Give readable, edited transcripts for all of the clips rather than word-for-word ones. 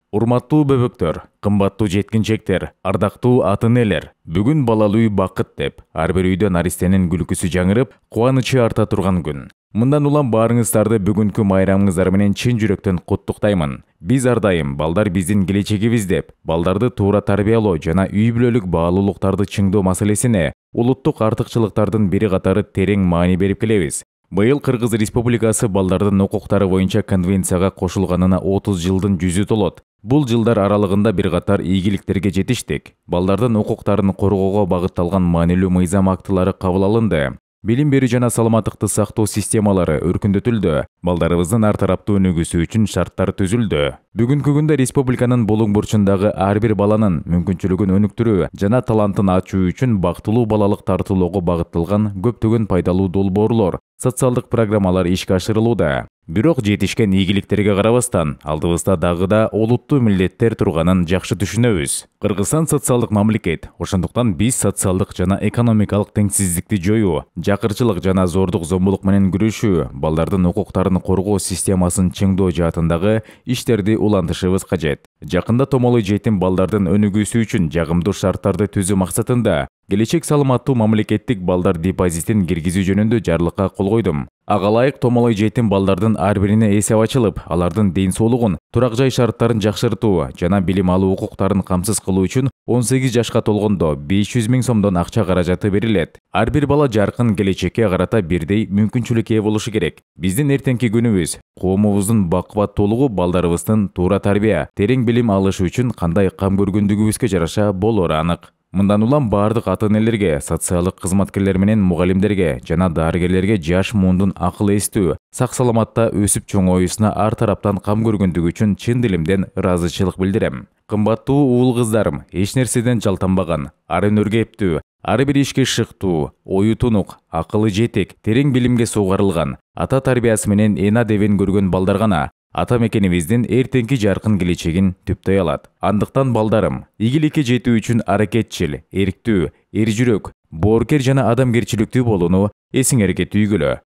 Урматтуу бөбөктөр, кымбаттуу жеткинчектер, ардактуу ата-энелер, бүгүн балалуу бакыт деп, ар бир үйдө наристенин күлкүсү жаңырып, кубанычы арта турган күн. Мындан улам баарыңыздарды бүгүнкү майрамыңыздар менен чын жүрөктөн куттуктаймын. Биз ар дайым балдар биздин келечегибиз деп, балдарды туура тарбиялоо жана үй бүлөлүк баалуулуктарды чыңдоо маселесине улуттук артыкчылыктардын бири катары терең маани берип келебиз. Быйыл Кыргыз Республикасы балдардын укуктары боюнча конвенцияга кошулганына 30 жылдын жүзү толот. Бул жылдар аралыгында бир катар ийгиликтерге жетиштик. Балдардын укуктарын коргоого багытталган маанилүү мыйзам актылары кабыл алынды. Билим берүү жана саламаттыкты сактоо системалары өркүндөтүлдү. Балдарыбыздын ар тараптуу өнүгүүсү үчүн шарттар түзүлдү. Бүгүнкү күндө республиканын болуң бурчундагы ар бир баланын мүмкүнчүлүгүн өнүктүрүү жана талантын ачуу үчүн бактылуу балалык тартуулоого багытталган көптөгөн пайдалуу долбоорлор, социалдык программалар ишке ашырылууда. Бирок жетишкен ийгиликтерге карабастан, алдыбызда дагы да олуттуу милдеттер турганын жакшы түшүнөбүз. Кыргызстан социалдык мамлекет, ошондуктан биз социалдык жана экономикалык теңсиздикти жоюу, жакырчылык жана зордук зомбулук менен күрөшүү, балдардын укуктарын коргоо системасын чыңдоо жаатындагы иштерди улантышыбыз кажет. Жакында томолой жетим балдардын өнүгүүсү үчүн жагымдуу шарттарды түзүү максатында келечек саламаттуу мамлекеттик балдар депозитин киргизүү жөнүндө жарлыкка кол койдум. Ага ылайык томолой жетим балдардын ар бирине эсеп ачылып, алардын ден соолугун, турак жай шарттарын жакшыртуу жана билим алуу укуктарын камсыз кылуу үчүн 18 жашка толгондо 500 000 сомдон акча каражаты берилет. Ар бир бала жаркын келечекке карата бирдей мүмкүнчүлүккө ээ болушу керек. Биздин эртеңки күнүбүз, коомубуздун бакубаттуулугу балдарыбыздын туура тарбия, терең билим алышы үчүн кандай кам көргөндүгүбүзгө жараша болору анык. Мындан улам бардык ата-энелерге, социалдык кызматкерлер менен мугалимдерге жана дарыгерлерге жаш муундун акыл эстүү, сак-саламатта өсүп чоңоюусуна ар тараптан кам көргөндүгү үчүн чын дилимден ыраазычылык билдирем. Кымбаттуу уул кыздарым, эч нерседен жалтанбаган, ар өнөргө эптүү, ар бир ишке шыктуу, ою тунук, акылы жетек, терең билимге сугарылган, ата тарбиясы менен эна дебин көргөн балдар гана ата мекенибиздин эртеңки жаркын келечегин түптөй алат. Андыктан балдарым, ийгиликке жетүү үчүн аракетчил, эрктүү, эр жүрөк, боорукер жана адамгерчиликтүү болууну эсиңерге түйгүлө.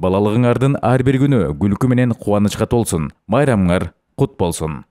Балалыгыңардын ар бир күнү күлкү менен кубанычка толсун. Майрамыңар кут болсун.